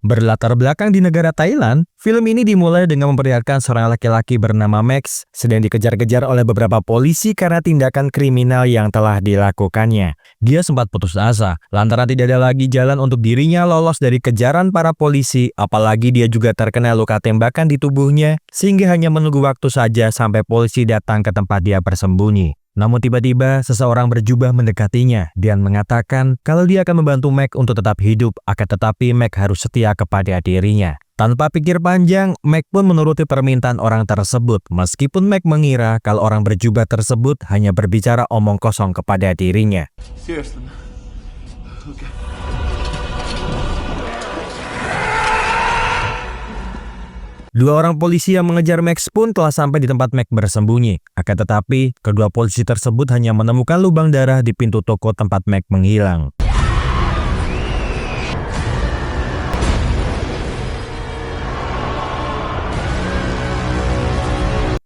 Berlatar belakang di negara Thailand, film ini dimulai dengan memperlihatkan seorang laki-laki bernama Max sedang dikejar-kejar oleh beberapa polisi karena tindakan kriminal yang telah dilakukannya. Dia sempat putus asa, lantaran tidak ada lagi jalan untuk dirinya lolos dari kejaran para polisi, apalagi dia juga terkena luka tembakan di tubuhnya, sehingga hanya menunggu waktu saja sampai polisi datang ke tempat dia bersembunyi. Namun tiba-tiba seseorang berjubah mendekatinya dan mengatakan kalau dia akan membantu Mac untuk tetap hidup, akan tetapi Mac harus setia kepada dirinya. Tanpa pikir panjang, Mac pun menuruti permintaan orang tersebut, meskipun Mac mengira kalau orang berjubah tersebut hanya berbicara omong kosong kepada dirinya. Seriously. Okay. Dua orang polisi yang mengejar Max pun telah sampai di tempat Max bersembunyi. Akan tetapi, kedua polisi tersebut hanya menemukan lubang darah di pintu toko tempat Max menghilang.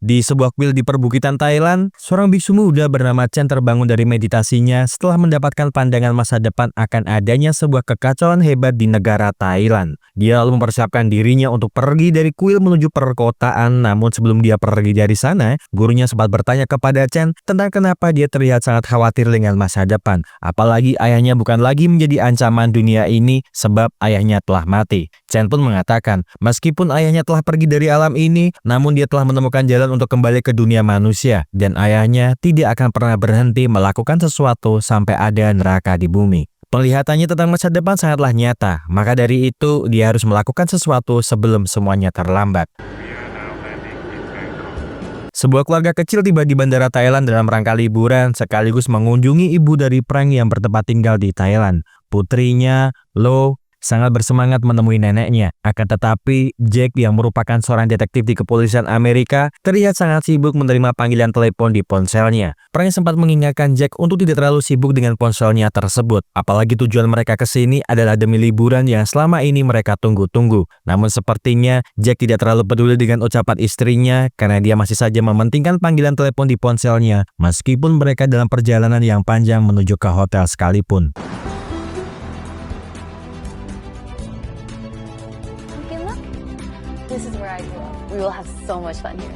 Di sebuah kuil di perbukitan Thailand, seorang biksu muda bernama Chen terbangun dari meditasinya setelah mendapatkan pandangan masa depan akan adanya sebuah kekacauan hebat di negara Thailand. Dia lalu mempersiapkan dirinya untuk pergi dari kuil menuju perkotaan, namun sebelum dia pergi dari sana, gurunya sempat bertanya kepada Chen tentang kenapa dia terlihat sangat khawatir dengan masa depan. Apalagi ayahnya bukan lagi menjadi ancaman dunia ini sebab ayahnya telah mati. Chen pun mengatakan, meskipun ayahnya telah pergi dari alam ini, namun dia telah menemukan jalan untuk kembali ke dunia manusia, dan ayahnya tidak akan pernah berhenti melakukan sesuatu sampai ada neraka di bumi. Penglihatannya tentang masa depan sangatlah nyata, maka dari itu dia harus melakukan sesuatu sebelum semuanya terlambat. Sebuah keluarga kecil tiba di bandara Thailand dalam rangka liburan sekaligus mengunjungi ibu dari Frank yang bertempat tinggal di Thailand. Putrinya, Lo, sangat bersemangat menemui neneknya. Akan tetapi, Jack yang merupakan seorang detektif di kepolisian Amerika terlihat sangat sibuk menerima panggilan telepon di ponselnya. Frank sempat mengingatkan Jack untuk tidak terlalu sibuk dengan ponselnya tersebut. Apalagi tujuan mereka ke sini adalah demi liburan yang selama ini mereka tunggu-tunggu. Namun sepertinya Jack tidak terlalu peduli dengan ucapan istrinya karena dia masih saja mementingkan panggilan telepon di ponselnya meskipun mereka dalam perjalanan yang panjang menuju ke hotel sekalipun. This is where I grew up. We will have so much fun here.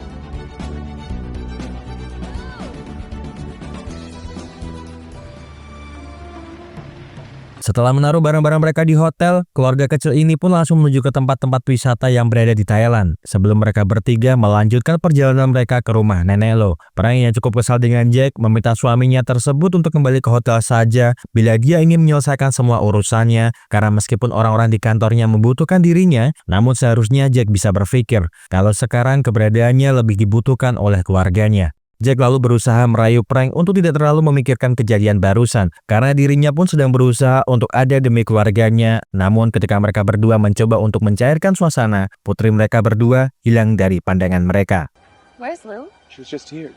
Setelah menaruh barang-barang mereka di hotel, keluarga kecil ini pun langsung menuju ke tempat-tempat wisata yang berada di Thailand. Sebelum mereka bertiga melanjutkan perjalanan mereka ke rumah nenek Lo. Frank yang cukup kesal dengan Jack meminta suaminya tersebut untuk kembali ke hotel saja bila dia ingin menyelesaikan semua urusannya. Karena meskipun orang-orang di kantornya membutuhkan dirinya, namun seharusnya Jack bisa berpikir kalau sekarang keberadaannya lebih dibutuhkan oleh keluarganya. Jack lalu berusaha merayu Frank untuk tidak terlalu memikirkan kejadian barusan, karena dirinya pun sedang berusaha untuk ada demi keluarganya. Namun ketika mereka berdua mencoba untuk mencairkan suasana, putri mereka berdua hilang dari pandangan mereka. Where's Lou? She was just here.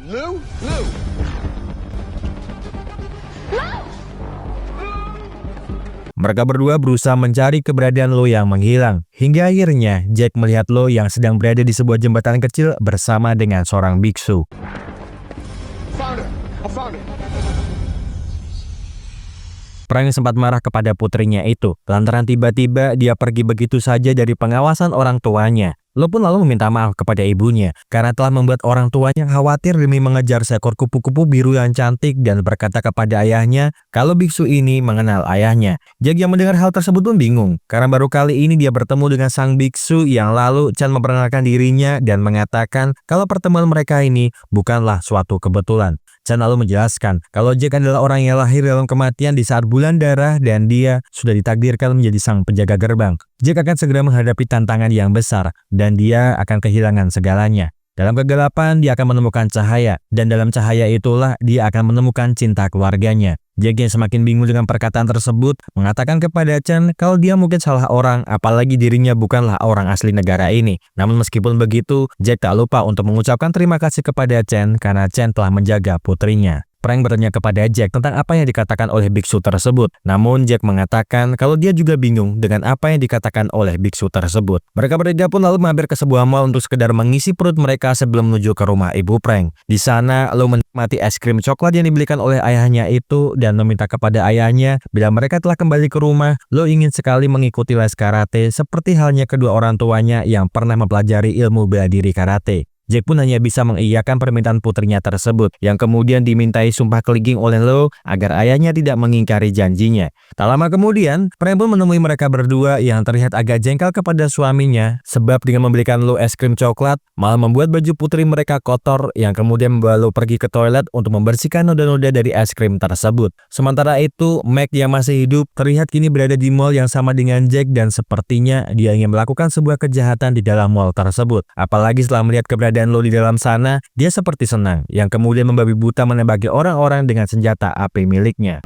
Lou? Lou! Mereka berdua berusaha mencari keberadaan Lo yang menghilang. Hingga akhirnya Jack melihat Lo yang sedang berada di sebuah jembatan kecil bersama dengan seorang biksu. Frank sempat marah kepada putrinya itu, lantaran tiba-tiba dia pergi begitu saja dari pengawasan orang tuanya. Lo pun lalu meminta maaf kepada ibunya karena telah membuat orang tuanya khawatir demi mengejar seekor kupu-kupu biru yang cantik dan berkata kepada ayahnya kalau biksu ini mengenal ayahnya. Jack yang mendengar hal tersebut pun bingung karena baru kali ini dia bertemu dengan sang biksu yang lalu Chan memperkenalkan dirinya dan mengatakan kalau pertemuan mereka ini bukanlah suatu kebetulan. Chan lalu menjelaskan kalau Jack adalah orang yang lahir dalam kematian di saat bulan darah dan dia sudah ditakdirkan menjadi sang penjaga gerbang. Jack akan segera menghadapi tantangan yang besar dan dia akan kehilangan segalanya. Dalam kegelapan, dia akan menemukan cahaya, dan dalam cahaya itulah dia akan menemukan cinta keluarganya. Jack yang semakin bingung dengan perkataan tersebut, mengatakan kepada Chen kalau dia mungkin salah orang, apalagi dirinya bukanlah orang asli negara ini. Namun meskipun begitu, Jack tak lupa untuk mengucapkan terima kasih kepada Chen karena Chen telah menjaga putrinya. Frank bertanya kepada Jack tentang apa yang dikatakan oleh biksu tersebut. Namun Jack mengatakan kalau dia juga bingung dengan apa yang dikatakan oleh biksu tersebut. Mereka bertiga pun lalu mampir ke sebuah mall untuk sekedar mengisi perut mereka sebelum menuju ke rumah ibu Frank. Di sana, Lo menikmati es krim coklat yang dibelikan oleh ayahnya itu dan meminta kepada ayahnya bila mereka telah kembali ke rumah, Lo ingin sekali mengikuti les karate seperti halnya kedua orang tuanya yang pernah mempelajari ilmu bela diri karate. Jack pun hanya bisa mengiyakan permintaan putrinya tersebut, yang kemudian dimintai sumpah kelingking oleh Lo agar ayahnya tidak mengingkari janjinya. Tak lama kemudian, Frank pun menemui mereka berdua yang terlihat agak jengkel kepada suaminya, sebab dengan membelikan Lo es krim coklat, malah membuat baju putri mereka kotor, yang kemudian membawa Lo pergi ke toilet untuk membersihkan noda-noda dari es krim tersebut. Sementara itu, Mac yang masih hidup terlihat kini berada di mall yang sama dengan Jack dan sepertinya dia ingin melakukan sebuah kejahatan di dalam mall tersebut. Apalagi setelah melihat keberadaan Lo di dalam sana, dia seperti senang, yang kemudian membabi buta menembaki orang-orang dengan senjata api miliknya.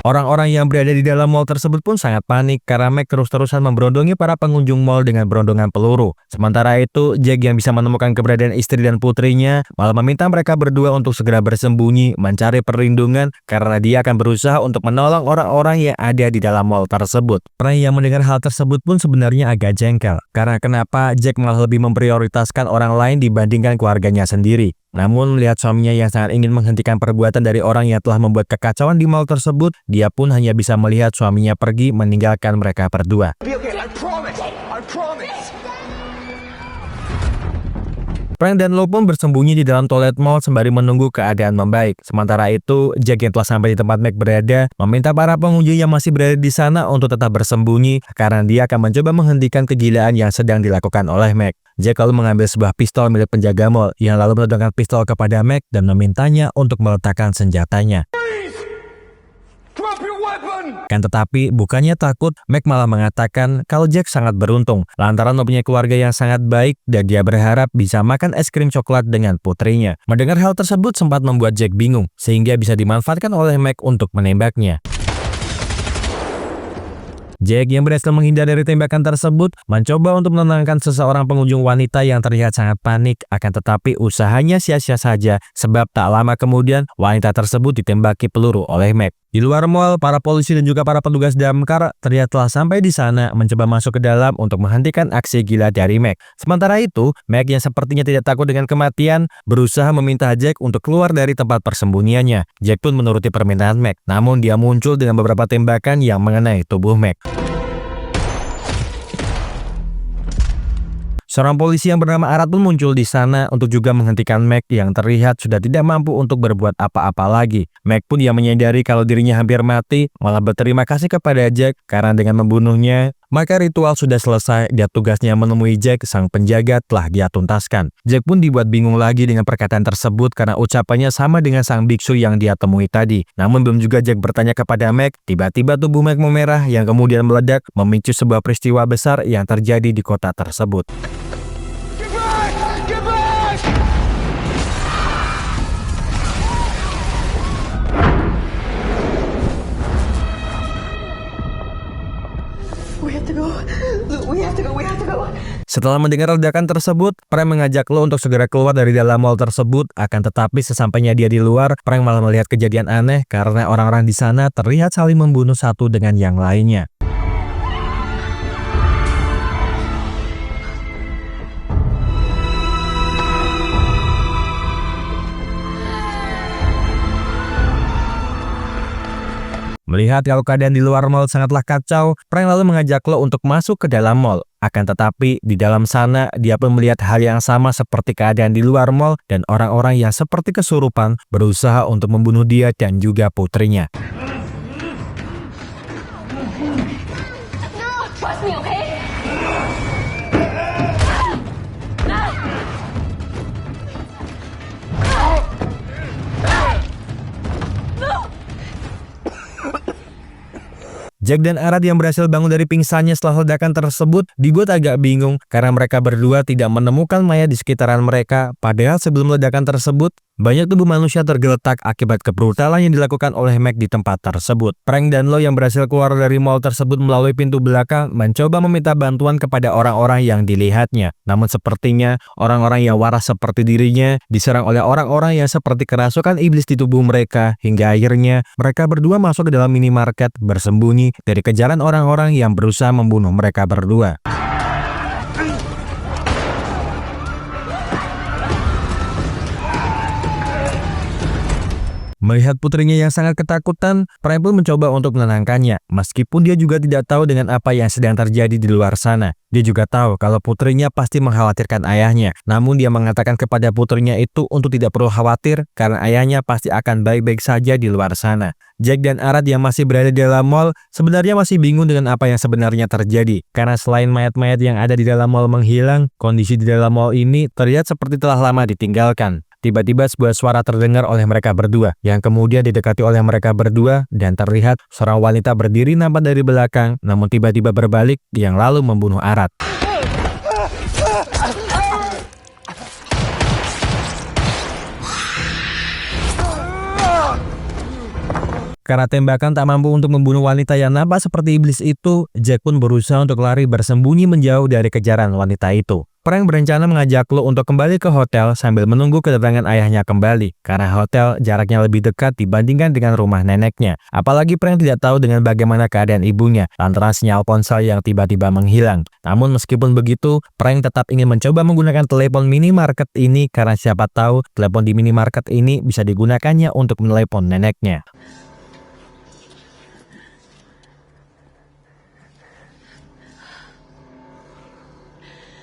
Orang-orang yang berada di dalam mall tersebut pun sangat panik karena Mac terus-terusan memberondongi para pengunjung mall dengan berondongan peluru. Sementara itu, Jack yang bisa menemukan keberadaan istri dan putrinya malah meminta mereka berdua untuk segera bersembunyi mencari perlindungan karena dia akan berusaha untuk menolong orang-orang yang ada di dalam mall tersebut. Frank yang mendengar hal tersebut pun sebenarnya agak jengkel karena kenapa Jack malah lebih memprioritaskan orang lain dibandingkan keluarganya sendiri. Namun melihat suaminya yang sangat ingin menghentikan perbuatan dari orang yang telah membuat kekacauan di mall tersebut, dia pun hanya bisa melihat suaminya pergi meninggalkan mereka berdua. Be okay, I promise. I promise. Frank dan Lo pun bersembunyi di dalam toilet mall sembari menunggu keadaan membaik. Sementara itu, Jack yang telah sampai di tempat Mac berada, meminta para pengunjung yang masih berada di sana untuk tetap bersembunyi karena dia akan mencoba menghentikan kegilaan yang sedang dilakukan oleh Mac. Jack lalu mengambil sebuah pistol milik penjaga mall yang lalu menodongkan pistol kepada Mac dan memintanya untuk meletakkan senjatanya. Drop your weapon! Kan tetapi bukannya takut, Mac malah mengatakan kalau Jack sangat beruntung lantaran mempunyai keluarga yang sangat baik dan dia berharap bisa makan es krim coklat dengan putrinya. Mendengar hal tersebut sempat membuat Jack bingung sehingga bisa dimanfaatkan oleh Mac untuk menembaknya. Jack yang berhasil menghindar dari tembakan tersebut mencoba untuk menenangkan seseorang pengunjung wanita yang terlihat sangat panik, akan tetapi usahanya sia-sia saja sebab tak lama kemudian wanita tersebut ditembaki peluru oleh Mac. Di luar mall, para polisi dan juga para petugas damkar terlihat telah sampai di sana mencoba masuk ke dalam untuk menghentikan aksi gila dari Mac. Sementara itu, Mac yang sepertinya tidak takut dengan kematian berusaha meminta Jack untuk keluar dari tempat persembunyiannya. Jack pun menuruti permintaan Mac, namun dia muncul dengan beberapa tembakan yang mengenai tubuh Mac. Seorang polisi yang bernama Arad pun muncul di sana untuk juga menghentikan Mac yang terlihat sudah tidak mampu untuk berbuat apa-apa lagi. Mac pun yang menyadari kalau dirinya hampir mati, malah berterima kasih kepada Jack karena dengan membunuhnya, maka ritual sudah selesai dan tugasnya menemui Jack sang penjaga telah dia tuntaskan. Jack pun dibuat bingung lagi dengan perkataan tersebut karena ucapannya sama dengan sang biksu yang dia temui tadi. Namun belum juga Jack bertanya kepada Mac, tiba-tiba tubuh Mac memerah yang kemudian meledak memicu sebuah peristiwa besar yang terjadi di kota tersebut. Get back! Get back! We have to go. Luke, we have to go. We have to go. Setelah mendengar ledakan tersebut, Frank mengajak Lo untuk segera keluar dari dalam mall tersebut. Akan tetapi sesampainya dia di luar, Frank malah melihat kejadian aneh karena orang-orang di sana terlihat saling membunuh satu dengan yang lainnya. Melihat kalau keadaan di luar mall sangatlah kacau, Frank lalu mengajak Lo untuk masuk ke dalam mall. Akan tetapi, di dalam sana, dia pun melihat hal yang sama seperti keadaan di luar mall dan orang-orang yang seperti kesurupan berusaha untuk membunuh dia dan juga putrinya. No, trust me, okay? Jack dan Arad yang berhasil bangun dari pingsannya setelah ledakan tersebut dibuat agak bingung karena mereka berdua tidak menemukan mayat di sekitaran mereka. Padahal sebelum ledakan tersebut, banyak tubuh manusia tergeletak akibat kebrutalan yang dilakukan oleh Mac di tempat tersebut. Frank dan Lo yang berhasil keluar dari mall tersebut melalui pintu belakang mencoba meminta bantuan kepada orang-orang yang dilihatnya. Namun sepertinya orang-orang yang waras seperti dirinya diserang oleh orang-orang yang seperti kerasukan iblis di tubuh mereka hingga akhirnya mereka berdua masuk ke dalam minimarket bersembunyi dari kejaran orang-orang yang berusaha membunuh mereka berdua. Melihat putrinya yang sangat ketakutan, Frank pun mencoba untuk menenangkannya. Meskipun dia juga tidak tahu dengan apa yang sedang terjadi di luar sana. Dia juga tahu kalau putrinya pasti mengkhawatirkan ayahnya. Namun dia mengatakan kepada putrinya itu untuk tidak perlu khawatir karena ayahnya pasti akan baik-baik saja di luar sana. Jack dan Arad yang masih berada di dalam mall sebenarnya masih bingung dengan apa yang sebenarnya terjadi. Karena selain mayat-mayat yang ada di dalam mall menghilang, kondisi di dalam mall ini terlihat seperti telah lama ditinggalkan. Tiba-tiba sebuah suara terdengar oleh mereka berdua, yang kemudian didekati oleh mereka berdua dan terlihat seorang wanita berdiri nampak dari belakang, namun tiba-tiba berbalik yang lalu membunuh Arad. Karena tembakan tak mampu untuk membunuh wanita yang nampak seperti iblis itu, Jack pun berusaha untuk lari bersembunyi menjauh dari kejaran wanita itu. Frank berencana mengajak Lo untuk kembali ke hotel sambil menunggu kedatangan ayahnya kembali, karena hotel jaraknya lebih dekat dibandingkan dengan rumah neneknya. Apalagi Frank tidak tahu dengan bagaimana keadaan ibunya, lantaran sinyal ponsel yang tiba-tiba menghilang. Namun meskipun begitu, Frank tetap ingin mencoba menggunakan telepon minimarket ini karena siapa tahu telepon di minimarket ini bisa digunakannya untuk menelepon neneknya.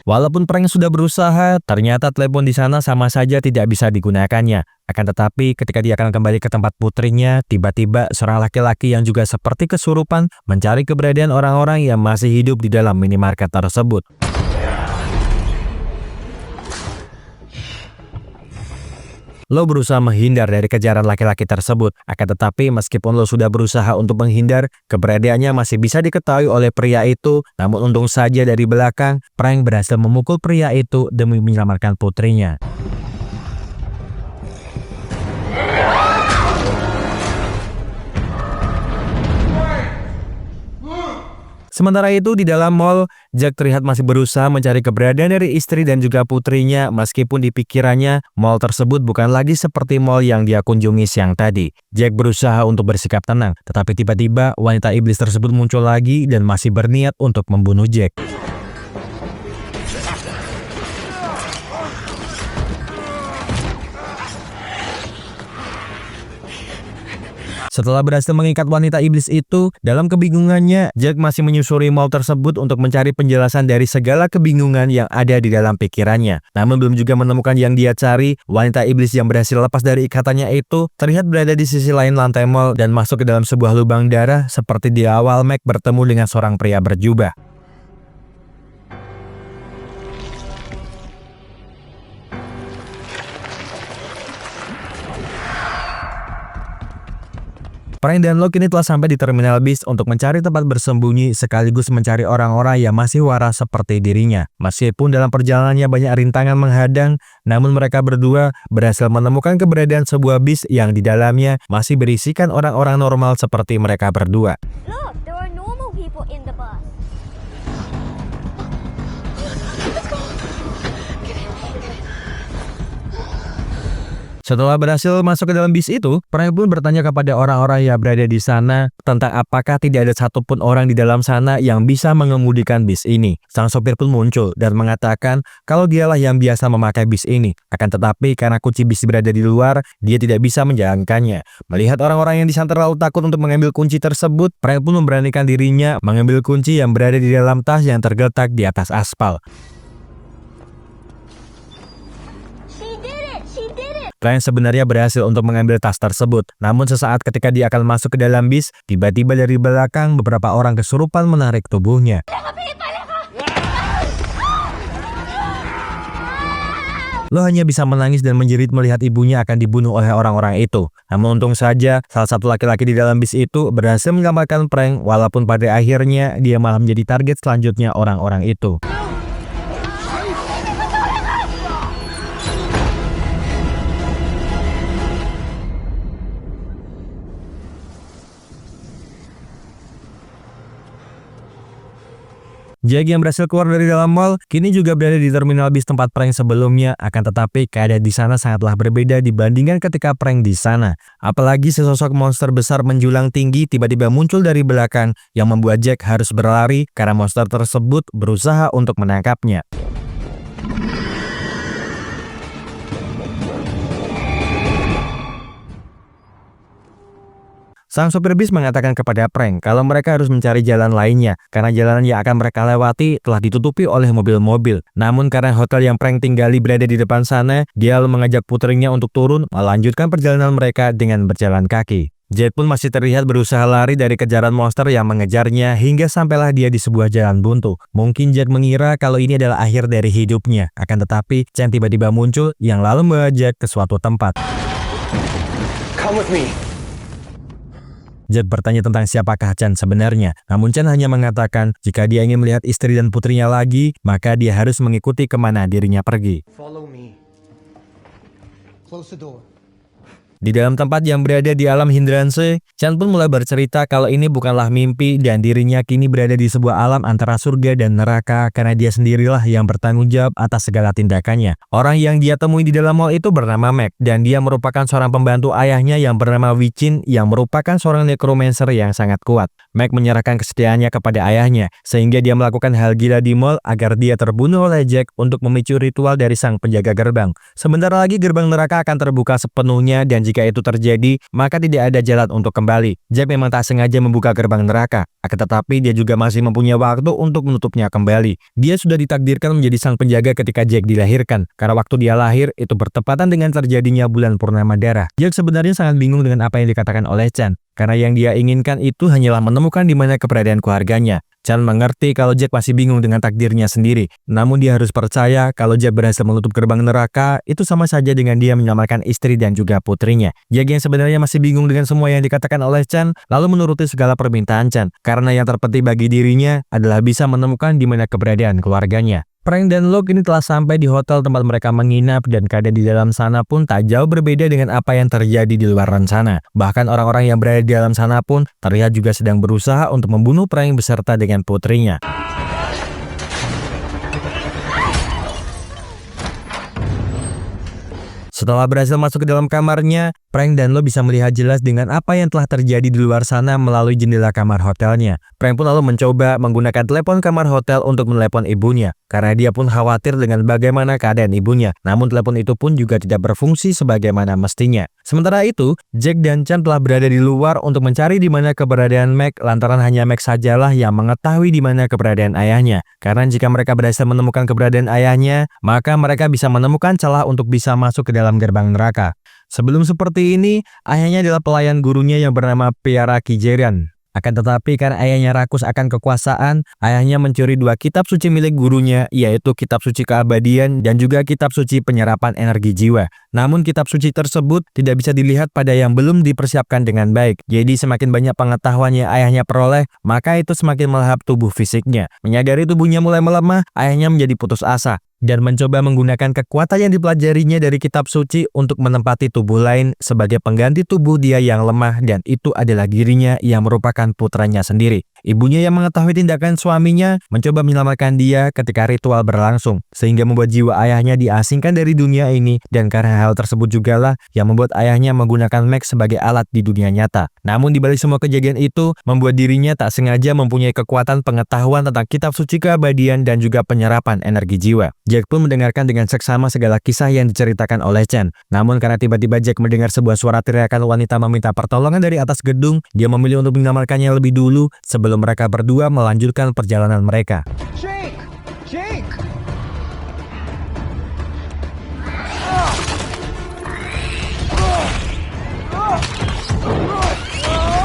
Walaupun Frank sudah berusaha, ternyata telepon di sana sama saja tidak bisa digunakannya. Akan tetapi ketika dia akan kembali ke tempat putrinya, tiba-tiba seorang laki-laki yang juga seperti kesurupan mencari keberadaan orang-orang yang masih hidup di dalam minimarket tersebut. Lo berusaha menghindar dari kejaran laki-laki tersebut. Akan tetapi meskipun Lo sudah berusaha untuk menghindar, keberadaannya masih bisa diketahui oleh pria itu. Namun untung saja dari belakang, Frank berhasil memukul pria itu demi menyelamatkan putrinya. Sementara itu di dalam mall, Jack terlihat masih berusaha mencari keberadaan dari istri dan juga putrinya meskipun di pikirannya mall tersebut bukan lagi seperti mall yang dia kunjungi siang tadi. Jack berusaha untuk bersikap tenang, tetapi tiba-tiba wanita iblis tersebut muncul lagi dan masih berniat untuk membunuh Jack. Setelah berhasil mengikat wanita iblis itu, dalam kebingungannya, Jack masih menyusuri mall tersebut untuk mencari penjelasan dari segala kebingungan yang ada di dalam pikirannya. Namun belum juga menemukan yang dia cari, wanita iblis yang berhasil lepas dari ikatannya itu terlihat berada di sisi lain lantai mall dan masuk ke dalam sebuah lubang darah seperti di awal Mac bertemu dengan seorang pria berjubah. Frank dan Lo kini telah sampai di terminal bis untuk mencari tempat bersembunyi sekaligus mencari orang-orang yang masih waras seperti dirinya. Meskipun dalam perjalanannya banyak rintangan menghadang, namun mereka berdua berhasil menemukan keberadaan sebuah bis yang di dalamnya masih berisikan orang-orang normal seperti mereka berdua. Look, there are normal people in the bus. Setelah berhasil masuk ke dalam bis itu, Frank pun bertanya kepada orang-orang yang berada di sana tentang apakah tidak ada satupun orang di dalam sana yang bisa mengemudikan bis ini. Sang sopir pun muncul dan mengatakan kalau dialah yang biasa memakai bis ini. Akan tetapi karena kunci bis berada di luar, dia tidak bisa menjalankannya. Melihat orang-orang yang di sana terlalu takut untuk mengambil kunci tersebut, Frank pun memberanikan dirinya mengambil kunci yang berada di dalam tas yang tergeletak di atas aspal. Frank sebenarnya berhasil untuk mengambil tas tersebut. Namun sesaat ketika dia akan masuk ke dalam bis, tiba-tiba dari belakang beberapa orang kesurupan menarik tubuhnya. Lo hanya bisa menangis dan menjerit melihat ibunya akan dibunuh oleh orang-orang itu. Namun untung saja, salah satu laki-laki di dalam bis itu berhasil menyelamatkan Frank, walaupun pada akhirnya dia malah menjadi target selanjutnya orang-orang itu. Jack yang berhasil keluar dari dalam mall, kini juga berada di terminal bis tempat prank sebelumnya, akan tetapi keadaan di sana sangatlah berbeda dibandingkan ketika prank di sana. Apalagi sesosok monster besar menjulang tinggi tiba-tiba muncul dari belakang yang membuat Jack harus berlari karena monster tersebut berusaha untuk menangkapnya. Sang sopir bis mengatakan kepada Frank kalau mereka harus mencari jalan lainnya karena jalan yang akan mereka lewati telah ditutupi oleh mobil-mobil. Namun karena hotel yang Frank tinggali berada di depan sana, dia lalu mengajak putrinya untuk turun melanjutkan perjalanan mereka dengan berjalan kaki. Jack pun masih terlihat berusaha lari dari kejaran monster yang mengejarnya hingga sampailah dia di sebuah jalan buntu. Mungkin Jack mengira kalau ini adalah akhir dari hidupnya, akan tetapi Chen tiba-tiba muncul yang lalu membawa Jack ke suatu tempat. Come with me. Jack bertanya tentang siapakah Chen sebenarnya, namun Chen hanya mengatakan jika dia ingin melihat istri dan putrinya lagi, maka dia harus mengikuti kemana dirinya pergi. Follow me. Close the door. Di dalam tempat yang berada di alam hindranse, Chen pun mulai bercerita kalau ini bukanlah mimpi dan dirinya kini berada di sebuah alam antara surga dan neraka karena dia sendirilah yang bertanggung jawab atas segala tindakannya. Orang yang dia temui di dalam mall itu bernama Mac dan dia merupakan seorang pembantu ayahnya yang bernama Wichin yang merupakan seorang necromancer yang sangat kuat. Mac menyerahkan kesetiaannya kepada ayahnya sehingga dia melakukan hal gila di mall agar dia terbunuh oleh Jack untuk memicu ritual dari sang penjaga gerbang. Sebentar lagi gerbang neraka akan terbuka sepenuhnya dan jika itu terjadi, maka tidak ada jalan untuk kembali. Jack memang tak sengaja membuka gerbang neraka, akan tetapi dia juga masih mempunyai waktu untuk menutupnya kembali. Dia sudah ditakdirkan menjadi sang penjaga ketika Jack dilahirkan, karena waktu dia lahir itu bertepatan dengan terjadinya bulan purnama darah. Jack sebenarnya sangat bingung dengan apa yang dikatakan oleh Chen, karena yang dia inginkan itu hanyalah menemukan di mana keberadaan keluarganya. Chen mengerti kalau Jack masih bingung dengan takdirnya sendiri, namun dia harus percaya kalau Jack berhasil menutup gerbang neraka, itu sama saja dengan dia menyelamatkan istri dan juga putrinya. Jack yang sebenarnya masih bingung dengan semua yang dikatakan oleh Chen, lalu menuruti segala permintaan Chen, karena yang terpenting bagi dirinya adalah bisa menemukan di mana keberadaan keluarganya. Frank dan Luke ini telah sampai di hotel tempat mereka menginap dan keadaan di dalam sana pun tak jauh berbeda dengan apa yang terjadi di luar sana. Bahkan orang-orang yang berada di dalam sana pun terlihat juga sedang berusaha untuk membunuh Frank beserta dengan putrinya. Setelah berhasil masuk ke dalam kamarnya, Frank dan Lo bisa melihat jelas dengan apa yang telah terjadi di luar sana melalui jendela kamar hotelnya. Frank pun lalu mencoba menggunakan telepon kamar hotel untuk menelepon ibunya, karena dia pun khawatir dengan bagaimana keadaan ibunya. Namun telepon itu pun juga tidak berfungsi sebagaimana mestinya. Sementara itu, Jack dan Chen telah berada di luar untuk mencari di mana keberadaan Mac, lantaran hanya Mac sajalah yang mengetahui di mana keberadaan ayahnya. Karena jika mereka berhasil menemukan keberadaan ayahnya, maka mereka bisa menemukan celah untuk bisa masuk ke dalam gerbang neraka. Sebelum seperti ini, ayahnya adalah pelayan gurunya yang bernama Piara Kijerian. Akan tetapi karena ayahnya rakus akan kekuasaan, ayahnya mencuri 2 kitab suci milik gurunya, yaitu kitab suci keabadian dan juga kitab suci penyerapan energi jiwa. Namun kitab suci tersebut tidak bisa dilihat pada yang belum dipersiapkan dengan baik. Jadi semakin banyak pengetahuan yang ayahnya peroleh, maka itu semakin melahap tubuh fisiknya. Menyadari tubuhnya mulai melemah, ayahnya menjadi putus asa dan mencoba menggunakan kekuatan yang dipelajarinya dari kitab suci untuk menempati tubuh lain sebagai pengganti tubuh dia yang lemah, dan itu adalah dirinya yang merupakan putranya sendiri. Ibunya yang mengetahui tindakan suaminya mencoba menyelamatkan dia ketika ritual berlangsung, sehingga membuat jiwa ayahnya diasingkan dari dunia ini, dan karena hal tersebut jugalah yang membuat ayahnya menggunakan Max sebagai alat di dunia nyata. Namun dibalik semua kejadian itu, membuat dirinya tak sengaja mempunyai kekuatan pengetahuan tentang kitab suci keabadian dan juga penyerapan energi jiwa. Jack pun mendengarkan dengan seksama segala kisah yang diceritakan oleh Chen. Namun karena tiba-tiba Jack mendengar sebuah suara teriakan wanita meminta pertolongan dari atas gedung, dia memilih untuk menyelamatkannya lebih dulu sebelum mereka berdua melanjutkan perjalanan mereka. Jake! Jake!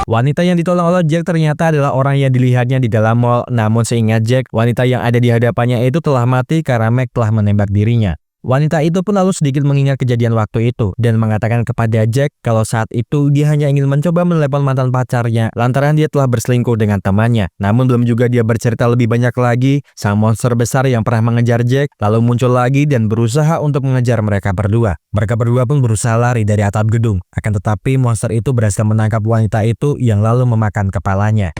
Wanita yang ditolong oleh Jack ternyata adalah orang yang dilihatnya di dalam mall. Namun seingat Jack, wanita yang ada di hadapannya itu telah mati karena Mac telah menembak dirinya. Wanita itu pun lalu sedikit mengingat kejadian waktu itu dan mengatakan kepada Jack kalau saat itu dia hanya ingin mencoba menelepon mantan pacarnya lantaran dia telah berselingkuh dengan temannya. Namun belum juga dia bercerita lebih banyak lagi, sang monster besar yang pernah mengejar Jack lalu muncul lagi dan berusaha untuk mengejar mereka berdua. Mereka berdua pun berusaha lari dari atap gedung, akan tetapi monster itu berhasil menangkap wanita itu yang lalu memakan kepalanya.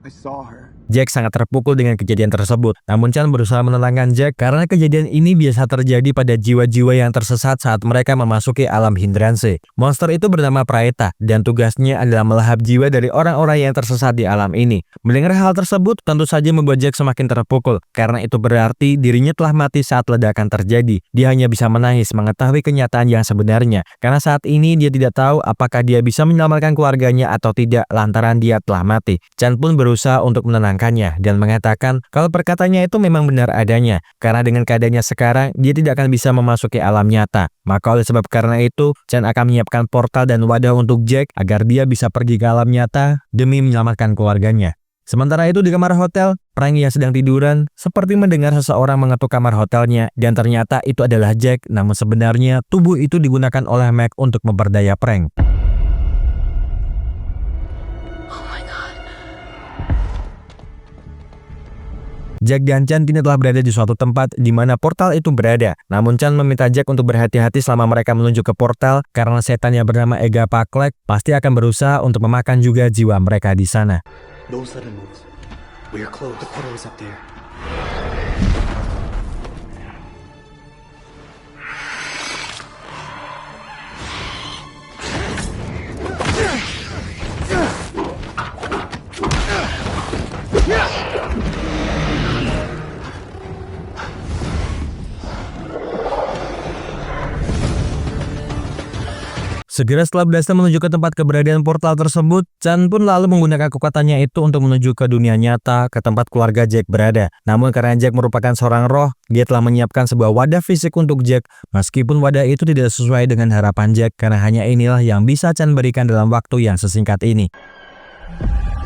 I saw her. Jack sangat terpukul dengan kejadian tersebut. Namun Chan berusaha menenangkan Jack karena kejadian ini biasa terjadi pada jiwa-jiwa yang tersesat saat mereka memasuki alam hindranse. Monster itu bernama Praeta dan tugasnya adalah melahap jiwa dari orang-orang yang tersesat di alam ini. Mendengar hal tersebut tentu saja membuat Jack semakin terpukul karena itu berarti dirinya telah mati saat ledakan terjadi. Dia hanya bisa menangis mengetahui kenyataan yang sebenarnya karena saat ini dia tidak tahu apakah dia bisa menyelamatkan keluarganya atau tidak lantaran dia telah mati. Chan pun berusaha untuk menenangkannya dan mengatakan kalau perkataannya itu memang benar adanya karena dengan keadaannya sekarang dia tidak akan bisa memasuki alam nyata. Maka oleh sebab karena itu Chan akan menyiapkan portal dan wadah untuk Jack agar dia bisa pergi ke alam nyata demi menyelamatkan keluarganya. Sementara itu di kamar hotel, Frank yang sedang tiduran seperti mendengar seseorang mengetuk kamar hotelnya dan ternyata itu adalah Jack, namun sebenarnya tubuh itu digunakan oleh Mac untuk memperdaya Frank. Jack dan Chan kini telah berada di suatu tempat di mana portal itu berada. Namun Chan meminta Jack untuk berhati-hati selama mereka menuju ke portal karena setan yang bernama Ega Paklek pasti akan berusaha untuk memakan juga jiwa mereka di sana. No sudden moves. We are close. The portal is up there. Segera setelah berhasil menuju ke tempat keberadaan portal tersebut, Chan pun lalu menggunakan kekuatannya itu untuk menuju ke dunia nyata, ke tempat keluarga Jack berada. Namun karena Jack merupakan seorang roh, dia telah menyiapkan sebuah wadah fisik untuk Jack, meskipun wadah itu tidak sesuai dengan harapan Jack, karena hanya inilah yang bisa Chan berikan dalam waktu yang sesingkat ini.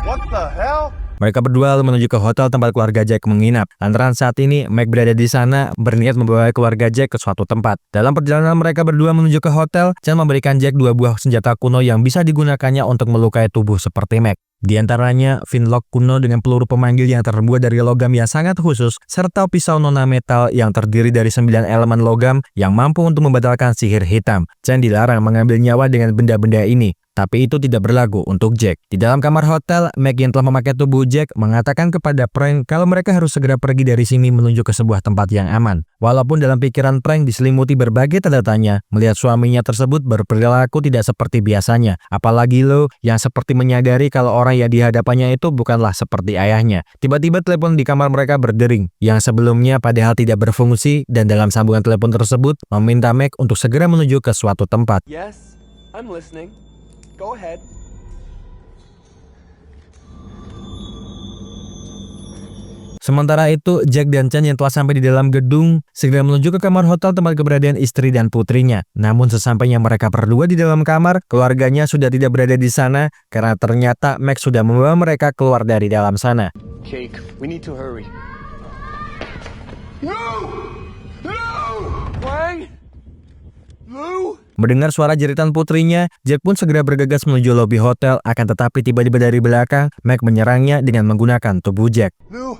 What the hell? Mereka berdua lalu menuju ke hotel tempat keluarga Jack menginap. Lantaran saat ini Mac berada di sana berniat membawa keluarga Jack ke suatu tempat. Dalam perjalanan mereka berdua menuju ke hotel, Chan memberikan Jack 2 buah senjata kuno yang bisa digunakannya untuk melukai tubuh seperti Mac. Di antaranya flintlock kuno dengan peluru pemanggil yang terbuat dari logam yang sangat khusus, serta pisau nona metal yang terdiri dari 9 elemen logam yang mampu untuk membatalkan sihir hitam. Chan dilarang mengambil nyawa dengan benda-benda ini. Tapi itu tidak berlaku untuk Jack. Di dalam kamar hotel, Mac yang telah memakai tubuh Jack mengatakan kepada Frank kalau mereka harus segera pergi dari sini menuju ke sebuah tempat yang aman. Walaupun dalam pikiran Frank diselimuti berbagai tanda tanya, melihat suaminya tersebut berperilaku tidak seperti biasanya. Apalagi lo yang seperti menyadari kalau orang yang di hadapannya itu bukanlah seperti ayahnya. Tiba-tiba telepon di kamar mereka berdering, yang sebelumnya padahal tidak berfungsi, dan dalam sambungan telepon tersebut meminta Mac untuk segera menuju ke suatu tempat. Yes, I'm listening. Go ahead. Sementara itu, Jack dan Chan yang telah sampai di dalam gedung segera menuju ke kamar hotel tempat keberadaan istri dan putrinya. Namun sesampainya mereka berdua di dalam kamar, keluarganya sudah tidak berada di sana karena ternyata Max sudah membawa mereka keluar dari dalam sana. Cake, we need to hurry. No! No! Wang! Lu! Mendengar suara jeritan putrinya, Jack pun segera bergegas menuju lobi hotel, akan tetapi tiba-tiba dari belakang, Mac menyerangnya dengan menggunakan tubuh Jack. Lu!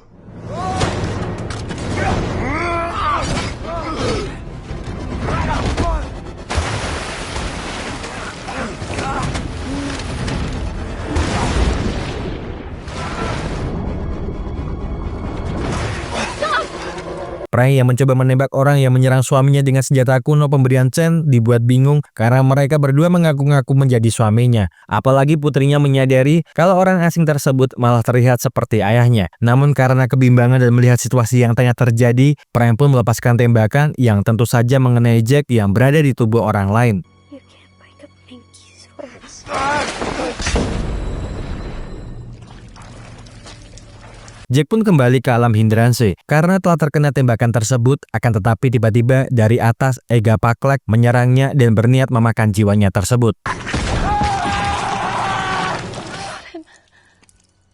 Prai yang mencoba menembak orang yang menyerang suaminya dengan senjata kuno pemberian Chen dibuat bingung karena mereka berdua mengaku-ngaku menjadi suaminya. Apalagi putrinya menyadari kalau orang asing tersebut malah terlihat seperti ayahnya. Namun karena kebimbangan dan melihat situasi yang tengah terjadi, Prai pun melepaskan tembakan yang tentu saja mengenai Jack yang berada di tubuh orang lain. You can't break a pinky swears. Jack pun kembali ke alam hindranse karena telah terkena tembakan tersebut, akan tetapi tiba-tiba dari atas Ega Paklek menyerangnya dan berniat memakan jiwanya tersebut.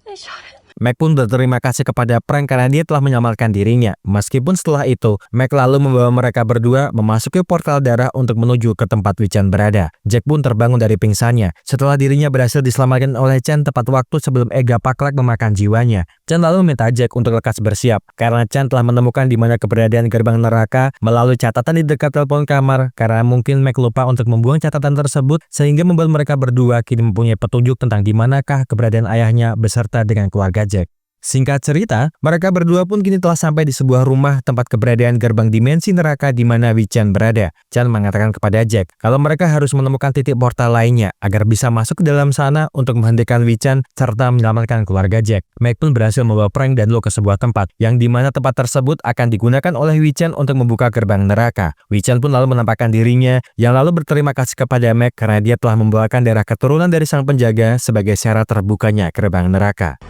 They shot him. Mac pun berterima kasih kepada Frank karena dia telah menyelamatkan dirinya. Meskipun setelah itu, Mac lalu membawa mereka berdua memasuki portal darah untuk menuju ke tempat Wei-Chan berada. Jack pun terbangun dari pingsannya setelah dirinya berhasil diselamatkan oleh Chan tepat waktu sebelum Ega Paklak memakan jiwanya. Chan lalu meminta Jack untuk lekas bersiap karena Chan telah menemukan di mana keberadaan gerbang neraka melalui catatan di dekat telepon kamar, karena mungkin Mac lupa untuk membuang catatan tersebut sehingga membuat mereka berdua kini mempunyai petunjuk tentang di manakah keberadaan ayahnya beserta dengan keluarga Jack. Singkat cerita, mereka berdua pun kini telah sampai di sebuah rumah tempat keberadaan gerbang dimensi neraka di mana Wei-Chan berada. Chan mengatakan kepada Jack kalau mereka harus menemukan titik portal lainnya agar bisa masuk ke dalam sana untuk menghentikan Wei-Chan serta menyelamatkan keluarga Jack. Mac pun berhasil membawa Frank dan Lo ke sebuah tempat yang di mana tempat tersebut akan digunakan oleh Wei-Chan untuk membuka gerbang neraka. Wei-Chan pun lalu menampakkan dirinya yang lalu berterima kasih kepada Mac karena dia telah membawakan darah keturunan dari sang penjaga sebagai syarat terbukanya gerbang neraka.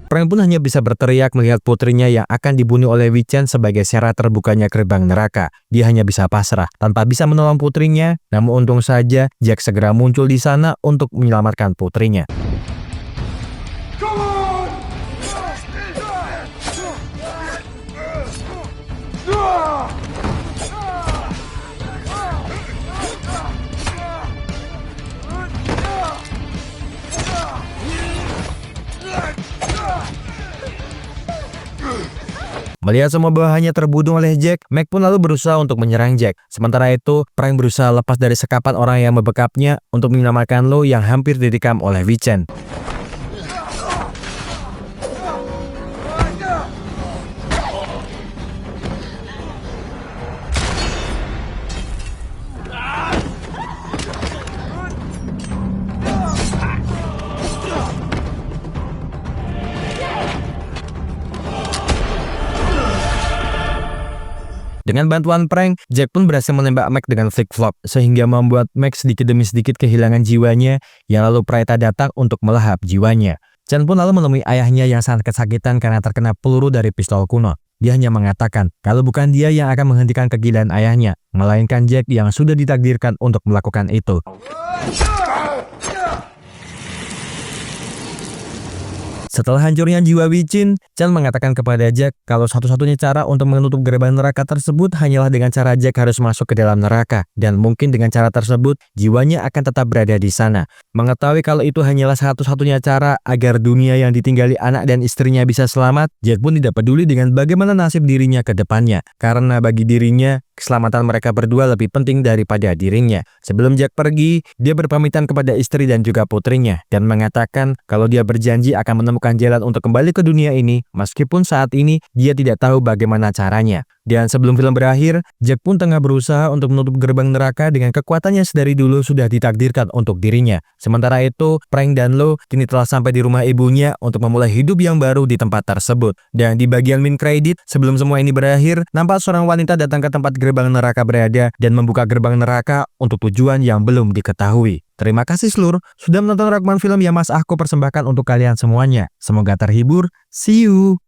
Frank pun hanya bisa berteriak melihat putrinya yang akan dibunuh oleh Wei-Chan sebagai syarat terbukanya gerbang neraka. Dia hanya bisa pasrah tanpa bisa menolong putrinya, namun untung saja Jack segera muncul di sana untuk menyelamatkan putrinya. Melihat semua bawahannya terbunuh oleh Jack, Mac pun lalu berusaha untuk menyerang Jack. Sementara itu, Frank berusaha lepas dari sekapan orang yang membekapnya untuk menyelamatkan Lo yang hampir ditikam oleh Wei-Chan. Dengan bantuan Frank, Jack pun berhasil menembak Mac dengan flip-flop, sehingga membuat Mac sedikit demi sedikit kehilangan jiwanya, yang lalu Praeta datang untuk melahap jiwanya. Chan pun lalu menemui ayahnya yang sangat kesakitan karena terkena peluru dari pistol kuno. Dia hanya mengatakan kalau bukan dia yang akan menghentikan kegilaan ayahnya, melainkan Jack yang sudah ditakdirkan untuk melakukan itu. Setelah hancurnya jiwa Wei-Chan, Chan mengatakan kepada Jack kalau satu-satunya cara untuk menutup gerbang neraka tersebut hanyalah dengan cara Jack harus masuk ke dalam neraka, dan mungkin dengan cara tersebut jiwanya akan tetap berada di sana. Mengetahui kalau itu hanyalah satu-satunya cara agar dunia yang ditinggali anak dan istrinya bisa selamat, Jack pun tidak peduli dengan bagaimana nasib dirinya ke depannya, karena bagi dirinya keselamatan mereka berdua lebih penting daripada dirinya. Sebelum Jack pergi, dia berpamitan kepada istri dan juga putrinya dan mengatakan kalau dia berjanji akan menemukan jalan untuk kembali ke dunia ini meskipun saat ini dia tidak tahu bagaimana caranya. Dan sebelum film berakhir, Jack pun tengah berusaha untuk menutup gerbang neraka dengan kekuatannya sedari dulu sudah ditakdirkan untuk dirinya. Sementara itu, Frank dan Lo kini telah sampai di rumah ibunya untuk memulai hidup yang baru di tempat tersebut. Dan di bagian mid credit, sebelum semua ini berakhir, nampak seorang wanita datang ke tempat gerbang neraka berada dan membuka gerbang neraka untuk tujuan yang belum diketahui. Terima kasih seluruh sudah menonton rekaman film yang Mas Ahko persembahkan untuk kalian semuanya. Semoga terhibur. See you!